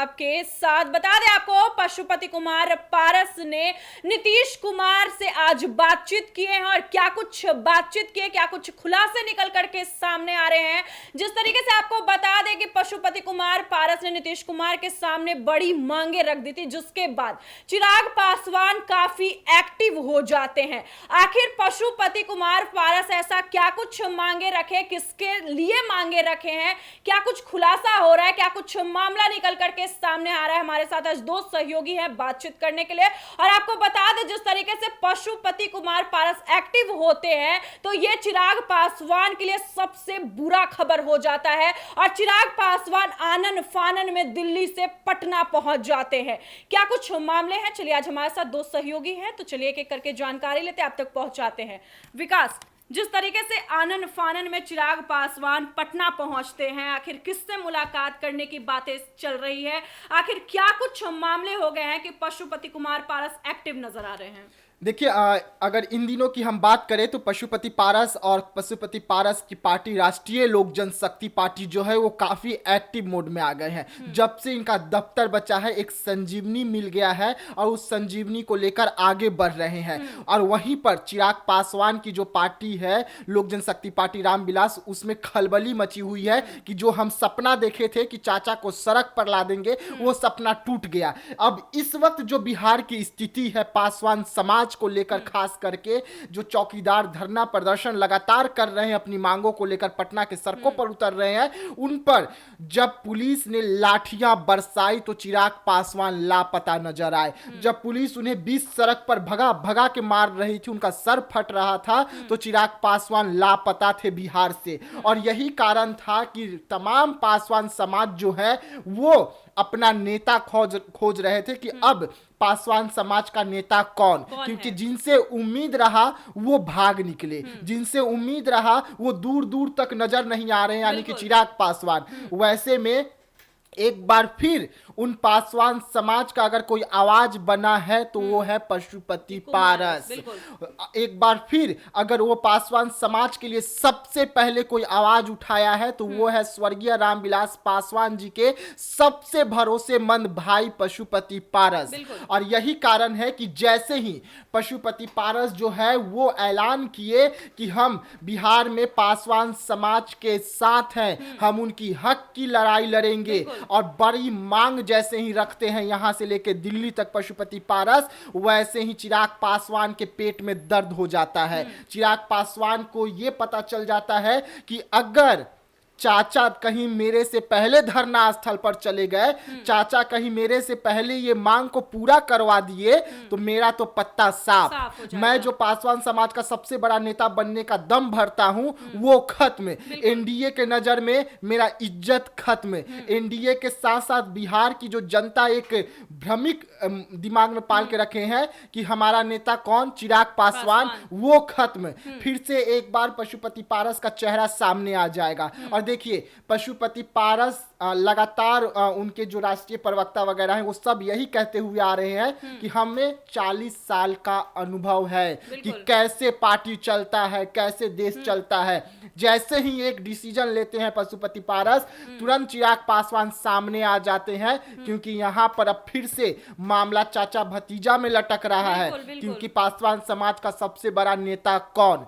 आपके साथ। बता दें आपको, पशुपति कुमार पारस ने नीतीश कुमार से आज बातचीत किए हैं और क्या कुछ बातचीत किए, क्या कुछ खुलासे निकल करके सामने आ रहे हैं। जिस तरीके से आपको बता दें कि पशुपति कुमार पारस ने नीतीश कुमार के सामने बड़ी मांगे रख दी थी, जिसके बाद चिराग पासवान काफी एक्टिव हो जाते हैं। आखिर पशुपति कुमार पारस ऐसा क्या कुछ मांगे रखे, किसके लिए मांगे रखे हैं, क्या कुछ खुलासा हो रहा है, क्या कुछ मामला निकल करके सामने आ रहा है। हमारे साथ आज दो सहयोगी हैं बातचीत करने के लिए। और आपको बता दें, जिस तरीके से पशुपति कुमार पारस एक्टिव होते हैं तो यह चिराग पासवान के लिए सबसे बुरा खबर हो जाता है और चिराग पासवान आनन फानन में दिल्ली से पटना पहुंच जाते हैं। क्या कुछ मामले हैं, चलिए आज हमारे साथ दो सहयोगी हैं, तो चलिए एक एक करके जानकारी लेते आप तक पहुंचाते हैं। विकास, जिस तरीके से आनन फानन में चिराग पासवान पटना पहुंचते हैं, आखिर किससे मुलाकात करने की बातें चल रही है, आखिर क्या कुछ मामले हो गए हैं कि पशुपति कुमार पारस एक्टिव नजर आ रहे हैं। देखिए, अगर इन दिनों की हम बात करें तो पशुपति पारस और पशुपति पारस की पार्टी राष्ट्रीय लोक जनशक्ति पार्टी जो है वो काफ़ी एक्टिव मोड में आ गए हैं। जब से इनका दफ्तर बचा है, एक संजीवनी मिल गया है और उस संजीवनी को लेकर आगे बढ़ रहे हैं। और वहीं पर चिराग पासवान की जो पार्टी है लोक जनशक्ति पार्टी रामविलास, उसमें खलबली मची हुई है कि जो हम सपना देखे थे कि चाचा को सड़क पर ला देंगे, वो सपना टूट गया। अब इस वक्त जो बिहार की स्थिति है, पासवान समाज को लेकर खास करके जो चौकीदार धरना प्रदर्शन लगातार कर रहे हैं, अपनी मांगों को लेकर पटना के सड़कों पर उतर रहे हैं, उन पर जब पुलिस ने लाठियां बरसाई तो चिराग पासवान लापता नजर आए। जब पुलिस उन्हें बीच सड़क पर भगा भगा के मार रही थी, उनका सर फट रहा था, तो चिराग पासवान लापता थे बिहार से। और यही कारण था कि तमाम पासवान समाज जो है वो अपना नेता खोज रहे थे कि अब पासवान समाज का नेता कौन क्योंकि जिनसे उम्मीद रहा वो भाग निकले, जिनसे उम्मीद रहा वो दूर दूर तक नजर नहीं आ रहे हैं, यानी कि चिराग पासवान। वैसे में एक बार फिर उन पासवान समाज का अगर कोई आवाज बना है तो वो है पशुपति पारस। एक बार फिर अगर वो पासवान समाज के लिए सबसे पहले कोई आवाज उठाया है तो वो है स्वर्गीय रामविलास पासवान जी के सबसे भरोसेमंद भाई पशुपति पारस। और यही कारण है कि जैसे ही पशुपति पारस जो है वो ऐलान किए कि हम बिहार में पासवान समाज के साथ हैं, हम उनकी हक की लड़ाई लड़ेंगे और बड़ी मांग जैसे ही रखते हैं यहां से लेके दिल्ली तक पशुपति पारस, वैसे ही चिराग पासवान के पेट में दर्द हो जाता है। चिराग पासवान को यह पता चल जाता है कि अगर चाचा कहीं मेरे से पहले धरना स्थल पर चले गए, चाचा कहीं मेरे से पहले ये मांग को पूरा करवा दिए तो मेरा तो पत्ता साफ। मैं जो पासवान समाज का सबसे बड़ा नेता बनने का दम भरता हूं वो खत्म। एनडीए के नजर में मेरा इज्जत खत्म। एनडीए के साथ साथ बिहार की जो जनता एक भ्रमिक दिमाग में पाल के रखे हैं कि हमारा नेता कौन, चिराग पासवान, वो खत्म। फिर से एक बार पशुपति पारस का चेहरा सामने आ जाएगा। और देखिए, पशुपति पारस लगातार उनके जो राष्ट्रीय प्रवक्ता वगैरह हैं वो सब यही कहते हुए आ रहे हैं कि हमें 40 साल का अनुभव है कि कैसे पार्टी चलता है, कैसे देश चलता है। जैसे ही एक डिसीजन लेते हैं पशुपति पारस, तुरंत चिराग पासवान सामने आ जाते हैं क्योंकि यहां पर अब फिर से मामला चाचा भतीजा में लटक रहा है क्योंकि पासवान समाज का सबसे बड़ा नेता कौन।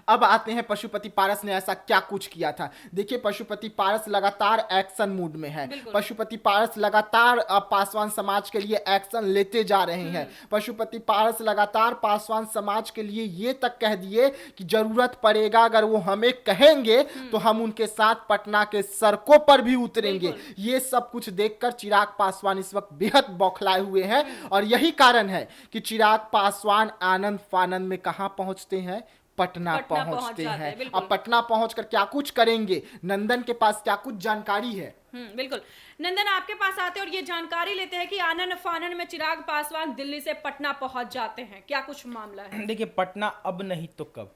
अब आते हैं पशुपति पारस ने ऐसा क्या कुछ किया था। देखिए, पशुपति पारस लगातार एक्शन मूड में है। पशुपति पारस लगातार पासवान समाज के लिए एक्शन लेते जा रहे हैं। पशुपति पारस लगातार पासवान समाज के लिए ये तक कह दिए कि जरूरत पड़ेगा अगर वो हमें कहेंगे तो हम उनके साथ पटना के सड़कों पर भी उतरेंगे। ये सब कुछ देखकर चिराग पासवान इस वक्त बेहद बौखलाए हुए हैं और यही कारण है कि चिराग पासवान आनंद फानंद में कहां पहुंचते हैं, पटना पहुंचते हैं। अब पटना पहुंचकर क्या कुछ करेंगे, नंदन के पास क्या कुछ जानकारी है। बिल्कुल, नंदन आपके पास आते हैं और ये जानकारी लेते हैं कि आनन फानन में चिराग पासवान दिल्ली से पटना पहुंच जाते हैं। क्या कुछ मामला है? देखिए, पटना अब नहीं तो कब,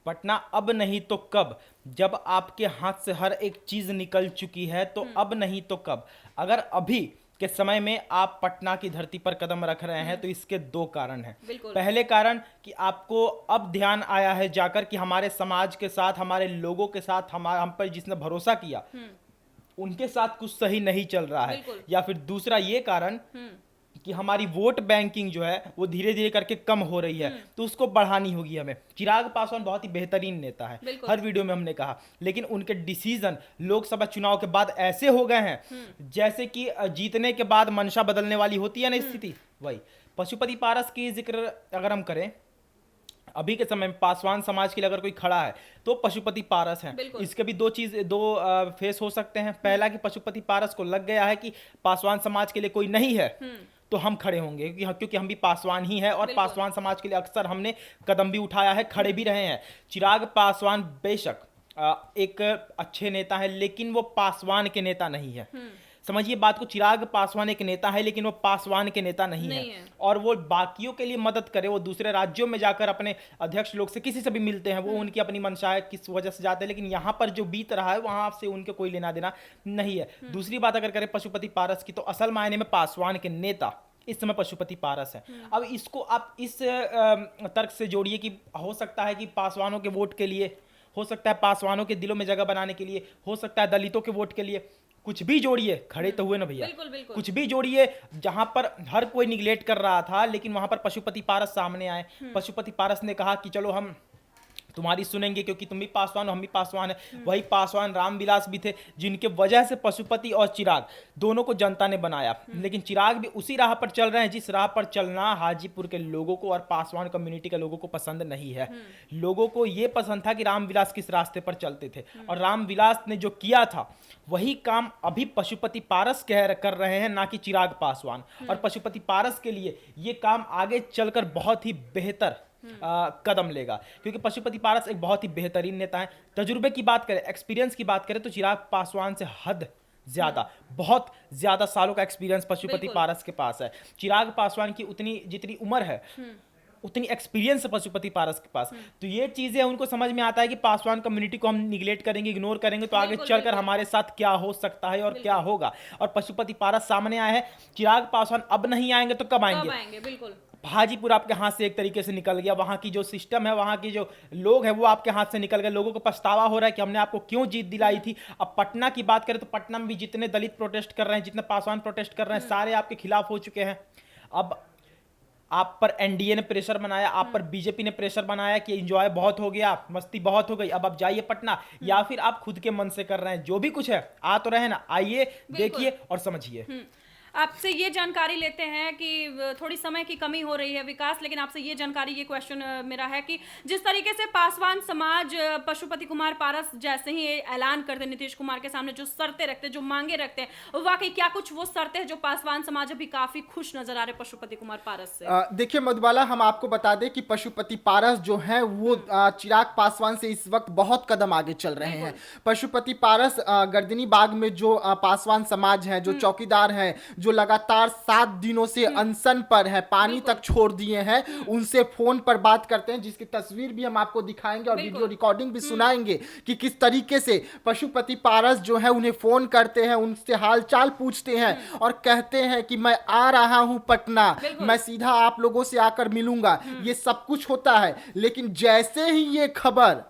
पटना अब नहीं तो कब, जब आपके हाथ से हर एक चीज निकल चुकी है तो अब नहीं तो कब। अगर अभी के समय में आप पटना की धरती पर कदम रख रहे हैं तो इसके दो कारण हैं। पहले कारण कि आपको अब ध्यान आया है जाकर कि हमारे समाज के साथ, हमारे लोगों के साथ, हम पर जिसने भरोसा किया उनके साथ कुछ सही नहीं चल रहा है, बिल्कुल। या फिर दूसरा ये कारण कि हमारी वोट बैंकिंग जो है वो धीरे धीरे करके कम हो रही है, तो उसको बढ़ानी होगी हमें। चिराग पासवान बहुत ही बेहतरीन नेता है, बिल्कुल। हर वीडियो में हमने कहा, लेकिन उनके डिसीजन लोकसभा चुनाव के बाद ऐसे हो गए हैं जैसे कि जीतने के बाद मंशा बदलने वाली होती है ना स्थिति, वही। पशुपति पारस की जिक्र अगर हम करें, अभी के समय में पासवान समाज के लिए अगर कोई खड़ा है तो पशुपति पारस है। बिल्कुल। इसके भी दो फेस हो सकते हैं। पहला कि पशुपति पारस को लग गया है कि पासवान समाज के लिए कोई नहीं है तो हम खड़े होंगे, क्योंकि हम भी पासवान ही हैं और बिल्कुल। पासवान समाज के लिए अक्सर हमने कदम भी उठाया है, खड़े भी रहे हैं। चिराग पासवान बेशक एक अच्छे नेता है, लेकिन वो पासवान के नेता नहीं है। समझिए बात को, चिराग पासवान एक नेता है लेकिन वो पासवान के नेता नहीं है। और वो बाकियों के लिए मदद करे, वो दूसरे राज्यों में जाकर अपने अध्यक्ष लोग से किसी से भी मिलते हैं, वो उनकी अपनी मंशा है किस वजह से जाते हैं, लेकिन यहाँ पर जो बीत रहा है वहां से उनके कोई लेना देना नहीं है। दूसरी बात अगर करें पशुपति पारस की, तो असल मायने में पासवान के नेता इस समय पशुपति पारस है। अब इसको आप इस तर्क से जोड़िए कि हो सकता है कि पासवानों के वोट के लिए, हो सकता है पासवानों के दिलों में जगह बनाने के लिए, हो सकता है दलितों के वोट के लिए, कुछ भी जोड़िए, खड़े तो हुए ना भैया। बिल्कुल, बिल्कुल। कुछ भी जोड़िए, जहां पर हर कोई निगलेक्ट कर रहा था, लेकिन वहां पर पशुपति पारस सामने आए। पशुपति पारस ने कहा कि चलो हम तुम्हारी सुनेंगे, क्योंकि तुम भी पासवान हो, हम भी पासवान है। वही पासवान रामविलास भी थे, जिनके वजह से पशुपति और चिराग दोनों को जनता ने बनाया। लेकिन चिराग भी उसी राह पर चल रहे हैं जिस राह पर चलना हाजीपुर के लोगों को और पासवान कम्युनिटी के लोगों को पसंद नहीं है। लोगों को यह पसंद था कि रामविलास किस रास्ते पर चलते थे, और रामविलास ने जो किया था वही काम अभी पशुपति पारस कर रहे हैं, ना कि चिराग पासवान। और पशुपति पारस के लिए ये काम आगे चलकर बहुत ही बेहतर कदम लेगा, क्योंकि पशुपति पारस एक बहुत ही बेहतरीन नेता है। तजुर्बे की बात करें, एक्सपीरियंस की बात करें, तो चिराग पासवान से हद ज्यादा, बहुत ज्यादा सालों का एक्सपीरियंस पशुपति पारस के पास है। चिराग पासवान की उतनी जितनी उम्र है उतनी एक्सपीरियंस है पशुपति पारस के पास। तो ये चीजें उनको समझ में आता है कि पासवान कम्युनिटी को हम निगलेक्ट करेंगे, इग्नोर करेंगे तो आगे चलकर हमारे साथ क्या हो सकता है और क्या होगा। और पशुपति पारस सामने आए हैं। चिराग पासवान अब नहीं आएंगे तो कब आएंगे? बिल्कुल। हाजीपुर आपके हाथ से एक तरीके से निकल गया, वहां की जो सिस्टम है, वहां की जो लोग हैं वो आपके हाथ से निकल गए। लोगों को पछतावा हो रहा है कि हमने आपको क्यों जीत दिलाई थी। अब पटना की बात करें तो पटना में भी जितने दलित प्रोटेस्ट कर रहे हैं, जितने पासवान प्रोटेस्ट कर रहे हैं, सारे आपके खिलाफ हो चुके हैं। अब आप पर एनडीए ने प्रेशर बनाया, आप पर बीजेपी ने प्रेशर बनाया कि एंजॉय बहुत हो गया, मस्ती बहुत हो गई, अब आप जाइए पटना, या फिर आप खुद के मन से कर रहे हैं। जो भी कुछ है आ तो रहे ना, आइए देखिए और समझिए। आपसे ये जानकारी लेते हैं कि थोड़ी समय की कमी हो रही है विकास, लेकिन आपसे ये जानकारी, ये क्वेश्चन मेरा है कि जिस तरीके से पासवान समाज पशुपति कुमार पारस जैसे ही ऐलान करते नीतीश कुमार के सामने, जो शर्तें रखते, जो मांगे रखते हैं, वाकई क्या कुछ वो शर्तें हैं जो पासवान समाज अभी काफी खुश नजर आ रहे पशुपति कुमार पारस से? देखिए मधुबाला, हम आपको बता दें कि पशुपति पारस जो है वो चिराग पासवान से इस वक्त बहुत कदम आगे चल रहे हैं। पशुपति पारस गर्दनी बाग में जो पासवान समाज है, जो चौकीदार है, जो लगातार 7 दिनों से अनशन पर है, पानी तक छोड़ दिए हैं, उनसे फोन पर बात करते हैं, जिसकी तस्वीर भी हम आपको दिखाएंगे और वीडियो रिकॉर्डिंग भी सुनाएंगे कि किस तरीके से पशुपति पारस जो है उन्हें फोन करते हैं, उनसे हालचाल पूछते हैं और कहते हैं कि मैं आ रहा हूं पटना, मैं सीधा आप लोगों से आकर मिलूंगा। ये सब कुछ होता है, लेकिन जैसे ही ये खबर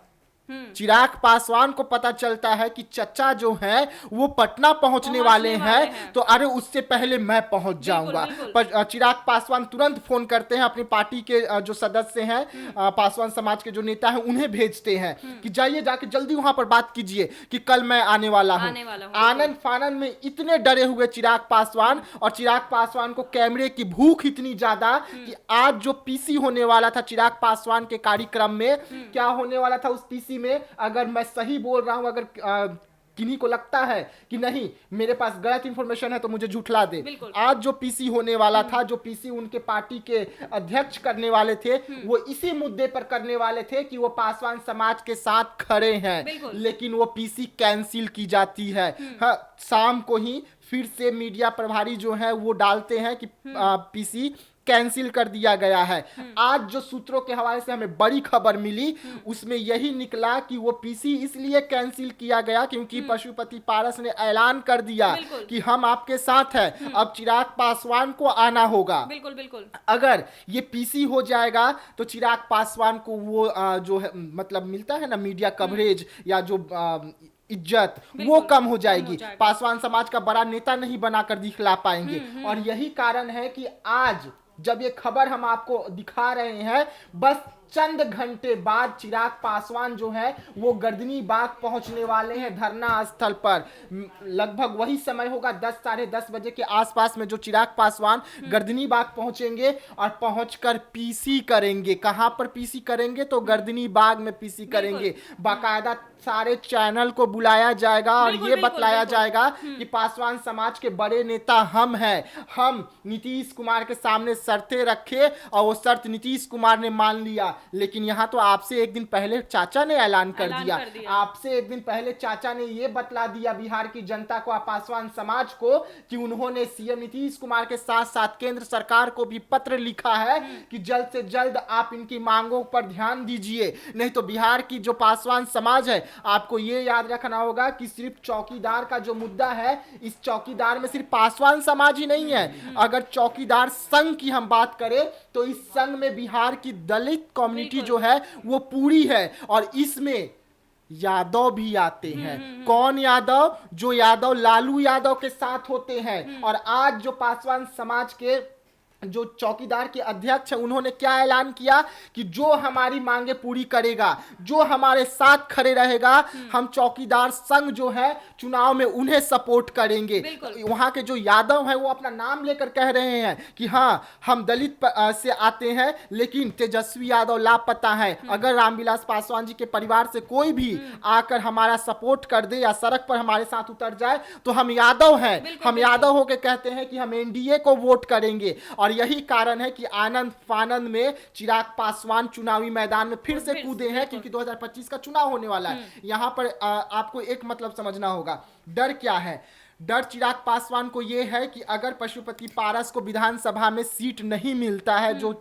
चिराग पासवान को पता चलता है कि चचा जो है वो पटना पहुंचने वाले हैं, तो अरे उससे पहले मैं पहुंच जाऊंगा। पर चिराग पासवान तुरंत फोन करते हैं, अपनी पार्टी के जो सदस्य हैं, पासवान समाज के जो नेता हैं, उन्हें भेजते हैं कि जाइए, जाके जल्दी वहां पर बात कीजिए कि कल मैं आने वाला हूं। आनंद फानन में इतने डरे हुए चिराग पासवान, और चिराग पासवान को कैमरे की भूख इतनी ज्यादा कि आज जो पीसी होने वाला था चिराग पासवान के कार्यक्रम में, क्या होने वाला था उस पीसी में, अगर मैं सही बोल रहा हूं, अगर किन्हीं को लगता है कि नहीं मेरे पास गलत इंफॉर्मेशन है तो मुझे झूठला दे। आज जो पीसी होने वाला था, जो पीसी उनके पार्टी के अध्यक्ष करने वाले थे, वो इसी मुद्दे पर करने वाले थे कि वो पासवान समाज के साथ खड़े हैं, लेकिन वो पीसी कैंसिल की जाती है। हाँ, शाम को ही फिर से मीडिया प्रभारी जो है वो डालते हैं कि पीसी कैंसिल कर दिया गया है। आज जो सूत्रों के हवाले से हमें बड़ी खबर मिली, उसमें यही निकला कि वो पीसी इसलिए कैंसिल किया गया क्योंकि पशुपति पारस ने ऐलान कर दिया कि हम आपके साथ हैं, अब चिराग पासवान को आना होगा। बिल्कुल बिल्कुल। अगर ये पीसी हो जाएगा तो चिराग पासवान को वो जो है मतलब मिलता है ना मीडिया कवरेज, या जो इज्जत वो बिल्कुल, कम हो कम हो जाएगी। जाएगा। पासवान समाज का बड़ा नेता नहीं बनाकर दिखला पाएंगे। और यही कारण है कि आज जब ये खबर हम आपको दिखा रहे हैं, बस चंद घंटे बाद चिराग पासवान जो है वो गर्दनी बाग पहुंचने वाले हैं धरना स्थल पर। लगभग वही समय होगा 10 साढ़े 10 बजे के आसपास में जो चिराग पासवान गर्दनी बाग पहुंचेंगे और पहुंचकर पीसी करेंगे। कहां पर पीसी करेंगे? तो गर्दनी बाग में पीसी करेंगे। बाकायदा सारे चैनल को बुलाया जाएगा और बिल्कुल, ये बिल्कुल, बतलाया बिल्कुल। जाएगा कि पासवान समाज के बड़े नेता हम हैं। हम नीतीश कुमार के सामने शर्तें रखे और वो शर्त नीतीश कुमार ने मान लिया। लेकिन यहाँ तो आपसे एक दिन पहले चाचा ने ऐलान कर दिया। आपसे एक दिन पहले चाचा ने ये बतला दिया बिहार की जनता को, पासवान समाज को, कि उन्होंने सीएम नीतीश कुमार के साथ साथ केंद्र सरकार को भी पत्र लिखा है कि जल्द से जल्द आप इनकी मांगों पर ध्यान दीजिए। नहीं तो बिहार की जो पासवान समाज है, आपको ये याद रखना होगा कि सिर्फ चौकीदार का जो मुद्दा है, इस चौकीदार में सिर्फ पासवान समाज ही नहीं है। अगर चौकीदार संघ की हम बात करें तो इस संघ में बिहार की दलित कम्युनिटी जो है वो पूरी है। और इसमें यादव भी आते हैं। कौन यादव? जो यादव लालू यादव के साथ होते हैं। और आज जो पासवान समाज के जो चौकीदार के अध्यक्ष हैं, उन्होंने क्या ऐलान किया कि जो हमारी मांगे पूरी करेगा, जो हमारे साथ खड़े रहेगा, हम चौकीदार संघ जो है चुनाव में उन्हें सपोर्ट करेंगे। वहां के जो यादव हैं वो अपना नाम लेकर कह रहे हैं कि हाँ, हम दलित से आते हैं, लेकिन तेजस्वी यादव लापता है। अगर रामविलास पासवान जी के परिवार से कोई भी आकर हमारा सपोर्ट कर दे या सड़क पर हमारे साथ उतर जाए तो हम यादव हैं। हम यादव होके कहते हैं कि हम एनडीए को वोट करेंगे। और यही कारण है कि आनंद फानंद में चिराग पासवान चुनावी मैदान में फिर से कूदे हैं, क्योंकि 2025 का चुनाव होने वाला है। यहां पर आपको एक मतलब समझना होगा, डर क्या है? डर चिराग पासवान को यह है कि अगर पशुपति पारस को विधानसभा में सीट नहीं मिलता है, जो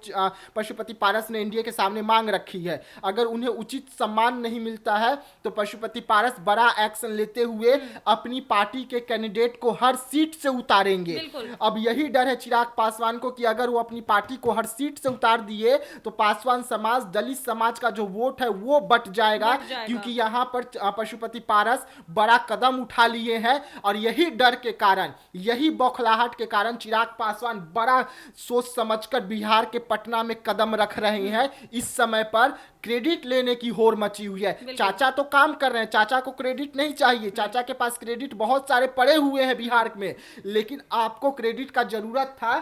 पशुपति पारस ने एनडीए के सामने मांग रखी है, अगर उन्हें उचित सम्मान नहीं मिलता है तो पशुपति पारस बड़ा एक्शन लेते हुए अपनी पार्टी के कैंडिडेट को हर सीट से उतारेंगे। अब यही डर है चिराग पासवान को कि अगर वो अपनी पार्टी को हर सीट से उतार दिए तो पासवान समाज, दलित समाज का जो वोट है वो बट जाएगा। क्योंकि यहाँ पर पशुपति पारस बड़ा कदम उठा लिए हैं। और यही डर के कारण, यही बौखलाहट के कारण चिराग पासवान बड़ा सोच समझकर बिहार के पटना में कदम रख रहे हैं। इस समय पर क्रेडिट लेने की होड़ मची हुई है। चाचा तो काम कर रहे हैं, चाचा को क्रेडिट नहीं चाहिए। चाचा के पास क्रेडिट बहुत सारे पड़े हुए हैं बिहार में, लेकिन आपको क्रेडिट का जरूरत था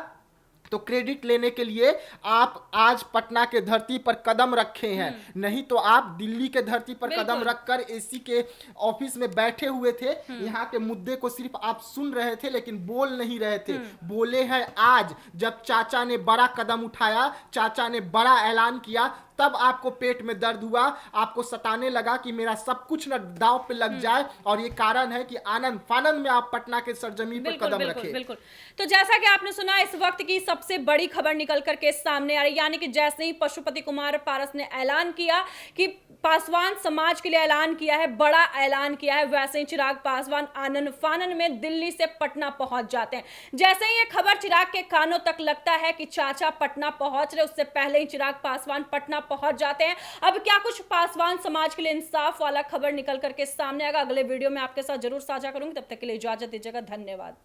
तो क्रेडिट लेने के लिए आप आज पटना के धरती पर कदम रखे हैं। नहीं तो आप दिल्ली के धरती पर कदम रखकर एसी के ऑफिस में बैठे हुए थे। यहाँ के मुद्दे को सिर्फ आप सुन रहे थे लेकिन बोल नहीं रहे थे। बोले हैं आज, जब चाचा ने बड़ा कदम उठाया, चाचा ने बड़ा ऐलान किया, तब आपको पेट में दर्द हुआ, आपको सताने लगा कि मेरा सब कुछ न दांव पे लग जाए। और ये कारण है कि आनंद फानंद में आप पटना के सरजमीन पर कदम रखे। बिल्कुल। तो जैसा कि आपने सुना, इस वक्त की सबसे बड़ी खबर निकल करके सामने आ रही, यानी कि जैसे ही पशुपति कुमार पारस ने ऐलान किया कि पासवान समाज के लिए ऐलान किया है, बड़ा ऐलान किया है, वैसे ही चिराग पासवान आनंद फानंद में दिल्ली से पटना पहुंच जाते हैं। जैसे ही ये खबर चिराग के कानों तक लगता है कि चाचा पटना पहुंच रहे, उससे पहले ही चिराग पासवान पटना पहुंच जाते हैं। अब क्या कुछ पासवान समाज के लिए इंसाफ वाला खबर निकल करके सामने आएगा, अगले वीडियो में आपके साथ जरूर साझा करूंगी। तब तक के लिए इजाजत दीजिएगा। धन्यवाद।